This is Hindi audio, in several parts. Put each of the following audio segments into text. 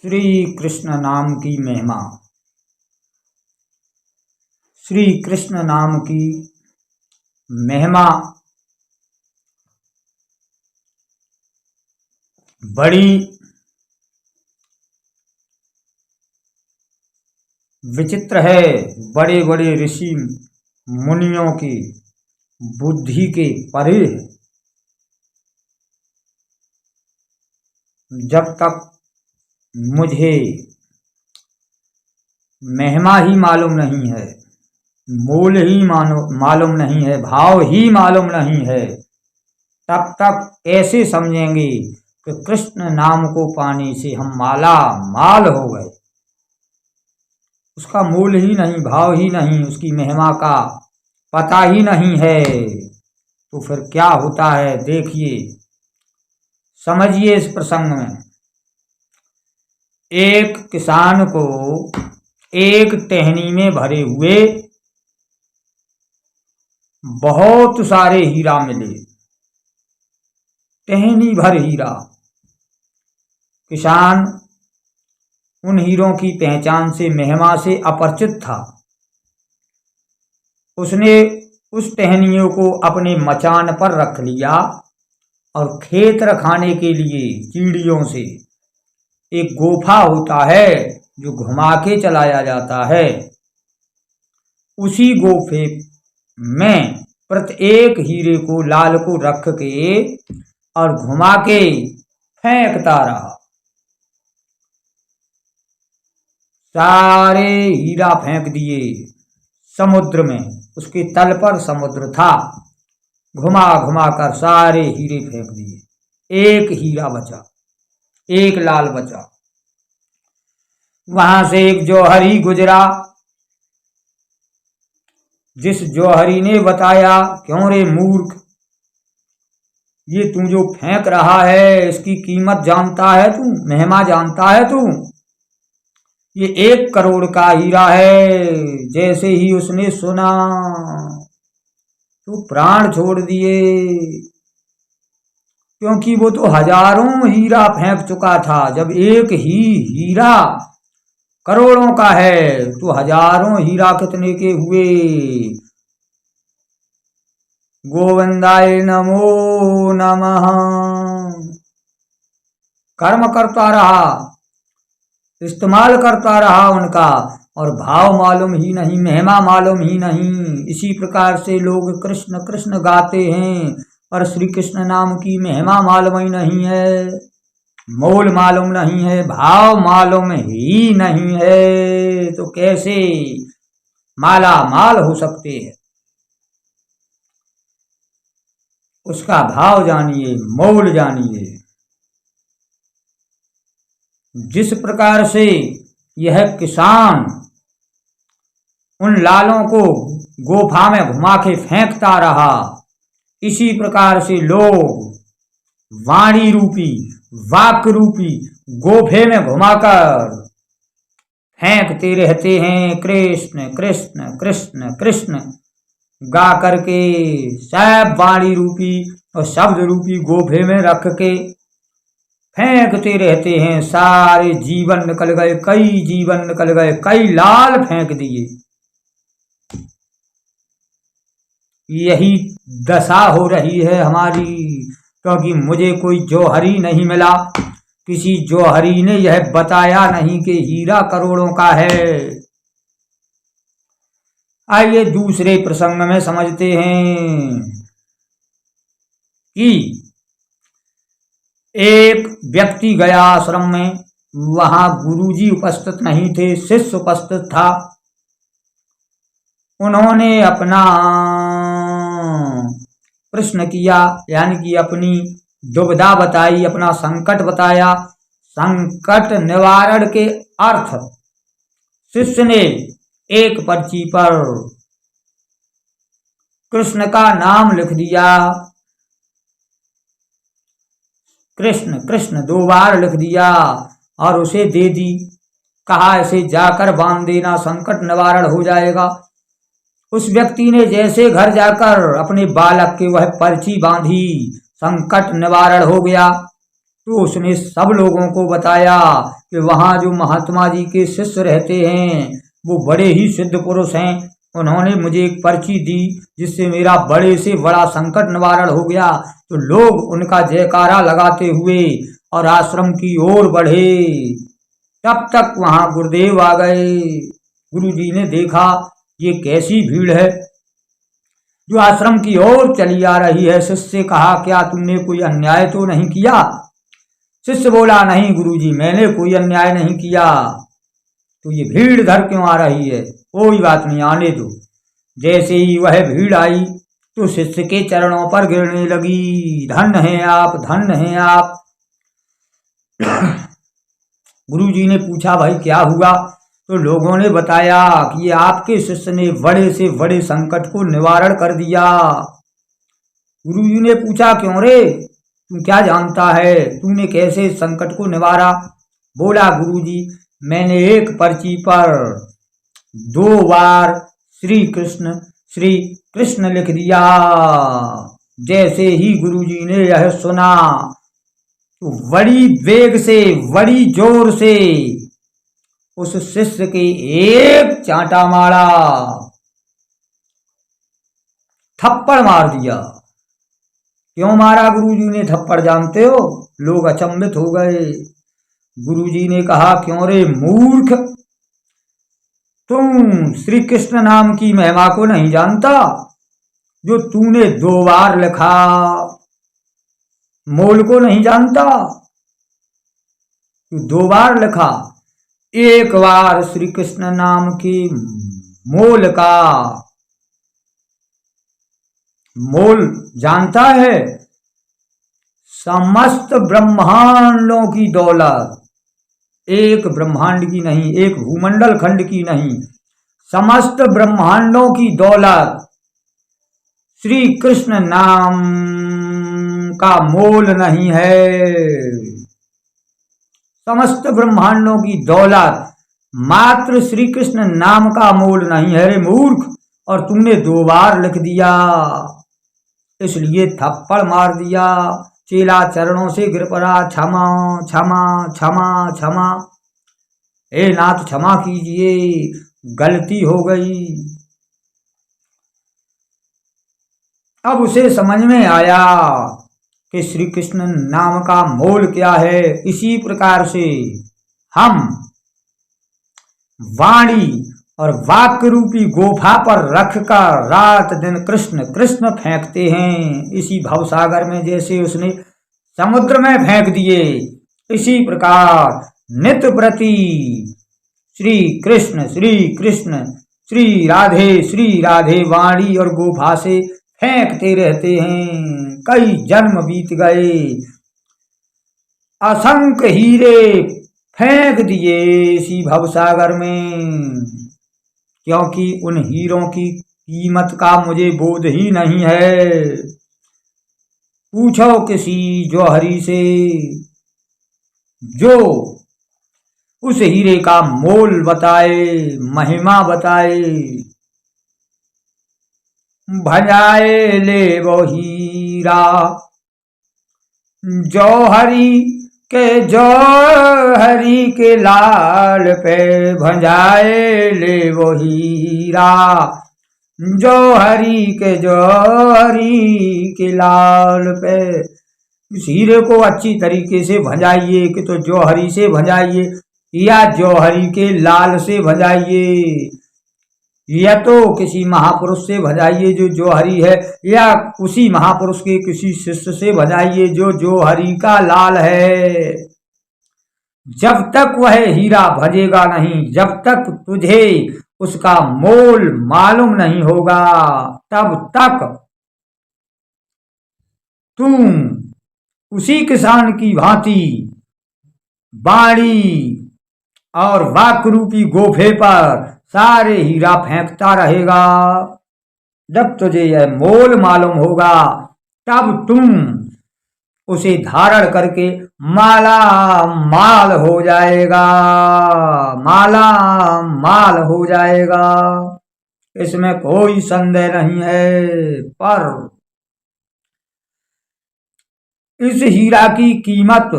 श्री कृष्ण नाम की महिमा। श्री कृष्ण नाम की महिमा बड़ी विचित्र है। बड़े बड़े ऋषि मुनियों की बुद्धि के परे है। जब तक मुझे महिमा ही मालूम नहीं है, मूल ही मालूम नहीं है, भाव ही मालूम नहीं है, तब तक कैसे समझेंगे कि कृष्ण नाम को पाने से हम माला माल हो गए। उसका मूल ही नहीं, भाव ही नहीं, उसकी महिमा का पता ही नहीं है, तो फिर क्या होता है देखिए, समझिए। इस प्रसंग में एक किसान को एक टहनी में भरे हुए बहुत सारे हीरा मिले, टहनी भर हीरा। किसान उन हीरों की पहचान से, महिमा से अपरिचित था। उसने उस टहनियों को अपने मचान पर रख लिया और खेत रखाने के लिए चीड़ियों से एक गोफा होता है जो घुमा के चलाया जाता है, उसी गोफे में प्रत्येक हीरे को, लाल को रख के और घुमा के फेंकता रहा। सारे हीरा फेंक दिए समुद्र में। उसके तल पर समुद्र था। घुमा घुमा कर सारे हीरे फेंक दिए। एक हीरा बचा, एक लाल बचा। वहां से एक जौहरी गुजरा। जिस जौहरी ने बताया, क्यों रे मूर्ख, ये तू जो फेंक रहा है इसकी कीमत जानता है तू, महिमा जानता है तू? ये 1 करोड़ का हीरा है। जैसे ही उसने सुना तो प्राण छोड़ दिए, क्योंकि वो तो हजारों हीरा फेंक चुका था। जब एक ही हीरा करोड़ों का है तो हजारों हीरा कितने के हुए? गोविंदाय नमो नमः। कर्म करता रहा, इस्तेमाल करता रहा उनका, और भाव मालूम ही नहीं, महिमा मालूम ही नहीं। इसी प्रकार से लोग कृष्ण कृष्ण गाते हैं और श्री कृष्ण नाम की महिमा मालूम ही नहीं है, मोल मालूम नहीं है, भाव मालूम ही नहीं है, तो कैसे माला माल हो सकते हैं? उसका भाव जानिए, मोल जानिए। जिस प्रकार से यह किसान उन लालों को गोफा में घुमा के फेंकता रहा, इसी प्रकार से लोग वाणी रूपी, वाक रूपी गोफे में घुमाकर फेंकते रहते हैं। कृष्ण कृष्ण कृष्ण कृष्ण गा करके सब वाणी रूपी और शब्द रूपी गोफे में रख के फेंकते रहते हैं। सारे जीवन निकल गए, कई जीवन निकल गए, कई लाल फेंक दिए। यही दशा हो रही है हमारी, क्योंकि मुझे कोई जौहरी नहीं मिला, किसी जौहरी ने यह बताया नहीं कि हीरा करोड़ों का है। आइए दूसरे प्रसंग में समझते हैं कि एक व्यक्ति गया आश्रम में। वहां गुरुजी उपस्थित नहीं थे, शिष्य उपस्थित था। उन्होंने अपना प्रश्न किया, यानी कि अपनी दुविधा बताई, अपना संकट बताया। संकट निवारण के अर्थ शिष्य ने एक पर्ची पर कृष्ण का नाम लिख दिया। कृष्ण कृष्ण 2 बार लिख दिया और उसे दे दी। कहा इसे जाकर बांध देना, संकट निवारण हो जाएगा। उस व्यक्ति ने जैसे घर जाकर अपने बालक के वह पर्ची बांधी, संकट निवारण हो गया। तो उसने सब लोगों को बताया कि वहाँ जो महात्मा जी के शिष्य रहते हैं वो बड़े ही सिद्ध पुरुष हैं। उन्होंने मुझे एक पर्ची दी जिससे मेरा बड़े से बड़ा संकट निवारण हो गया। तो लोग उनका जयकारा लगाते हुए और आश्रम की ओर बढ़े। तब तक वहाँ गुरुदेव आ गए। गुरुजी ने देखा ये कैसी भीड़ है जो आश्रम की ओर चली आ रही है। शिष्य से कहा, क्या तुमने कोई अन्याय तो नहीं किया? शिष्य बोला, नहीं गुरुजी, मैंने कोई अन्याय नहीं किया। तो ये भीड़ इधर क्यों आ रही है? कोई बात नहीं, आने दो। जैसे ही वह भीड़ आई तो शिष्य के चरणों पर गिरने लगी। धन्य हैं आप, धन्य हैं आप। गुरुजी ने पूछा, भाई क्या हुआ? तो लोगों ने बताया कि ये आपके शिष्य ने बड़े से बड़े संकट को निवारण कर दिया। गुरुजी ने पूछा, क्यों रे, तू क्या जानता है, तूने कैसे संकट को निवारा? बोला, गुरुजी, मैंने एक पर्ची पर 2 बार श्री कृष्ण लिख दिया। जैसे ही गुरुजी ने यह सुना तो बड़ी वेग से, बड़ी जोर से उस शिष्य के एक चांटा मारा, थप्पड़ मार दिया। क्यों मारा गुरुजी ने थप्पड़ जानते हो? लोग अचंभित हो गए। गुरुजी ने कहा, क्यों रे मूर्ख, तुम श्री कृष्ण नाम की महिमा को नहीं जानता? जो तूने 2 बार लिखा, मोल को नहीं जानता? तू 2 बार लिखा। एक बार श्री कृष्ण नाम की मोल का मोल जानता है? समस्त ब्रह्मांडों की दौलत। एक ब्रह्मांड की नहीं, एक भूमंडल खंड की नहीं, समस्त ब्रह्मांडों की दौलत श्री कृष्ण नाम का मोल नहीं है। समस्त ब्रह्मांडों की दौलत मात्र श्री कृष्ण नाम का मोल नहीं है रे मूर्ख। और तुमने 2 बार लिख दिया, इसलिए थप्पड़ मार दिया। चेला चरणों से गिर पड़ा, क्षमा क्षमा क्षमा क्षमा, हे नाथ क्षमा कीजिए, गलती हो गई। अब उसे समझ में आया कि श्री कृष्ण नाम का मोल क्या है। इसी प्रकार से हम वाणी और वाक्य रूपी गोफा पर रखकर रात दिन कृष्ण कृष्ण फेंकते हैं। इसी भवसागर में जैसे उसने समुद्र में फेंक दिए, इसी प्रकार नित्य प्रति श्री कृष्ण श्री राधे वाणी और गोफा से फेंकते रहते हैं। कई जन्म बीत गए, असंख्य हीरे फेंक दिए इसी भवसागर में, क्योंकि उन हीरों की कीमत का मुझे बोध ही नहीं है। पूछो किसी जौहरी से जो उस हीरे का मोल बताए, महिमा बताए। भजाए ले वो हीरा जौहरी के लाल पे, भजाए ले वो हीरा जौहरी के लाल पे। इस हीरे को अच्छी तरीके से भजाइए कि तो जौहरी से भजाइए या जौहरी के लाल से भजाइए, या तो किसी महापुरुष से भजाइए जो जौहरी है, या उसी महापुरुष के किसी शिष्य से भजाइए जो जौहरी का लाल है। जब तक वह हीरा भजेगा नहीं, जब तक तुझे उसका मोल मालूम नहीं होगा, तब तक तुम उसी किसान की भांति बाड़ी और वाक रूपी गोफे पर सारे हीरा फेंकता रहेगा। जब तुझे यह मोल मालूम होगा, तब तुम उसे धारण करके माला माल हो जाएगा, माला माल हो जाएगा। इसमें कोई संदेह नहीं है। पर इस हीरा की कीमत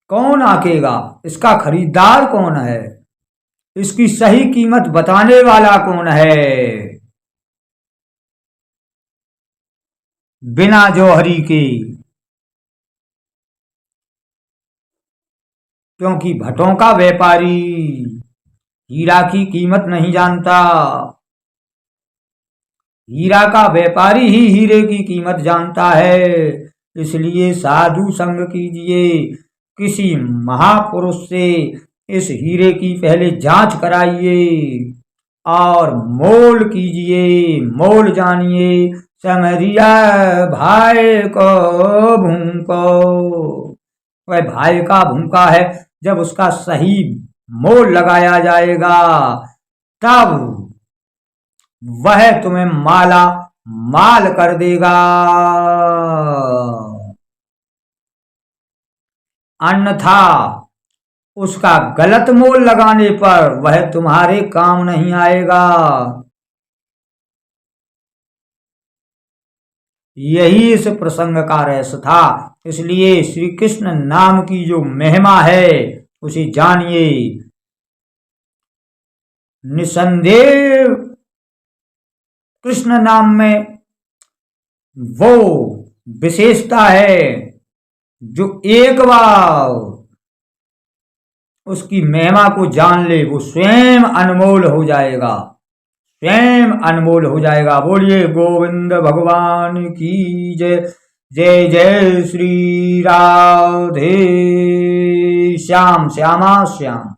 कौन आकेगा, इसका खरीदार कौन है, इसकी सही कीमत बताने वाला कौन है। बिना जौहरी के, क्योंकि भटों का व्यापारी हीरा की कीमत नहीं जानता, हीरा का व्यापारी ही हीरे की कीमत जानता है। इसलिए साधु संग कीजिए, किसी महापुरुष से इस हीरे की पहले जांच कराइए और मोल कीजिए, मोल जानिए। समरिया भाई को भूको, वह भाई का भूखा है, जब उसका सही मोल लगाया जाएगा तब वह तुम्हें माला माल कर देगा, अन्यथा उसका गलत मोल लगाने पर वह तुम्हारे काम नहीं आएगा। यही इस प्रसंग का रहस्य था। इसलिए श्री कृष्ण नाम की जो महिमा है उसे जानिए। निसंदेह कृष्ण नाम में वो विशेषता है जो एक बार उसकी महिमा को जान ले वो स्वयं अनमोल हो जाएगा, स्वयं अनमोल हो जाएगा। बोलिए गोविंद भगवान की जय। जय जय श्री राधे श्याम, श्यामा श्याम।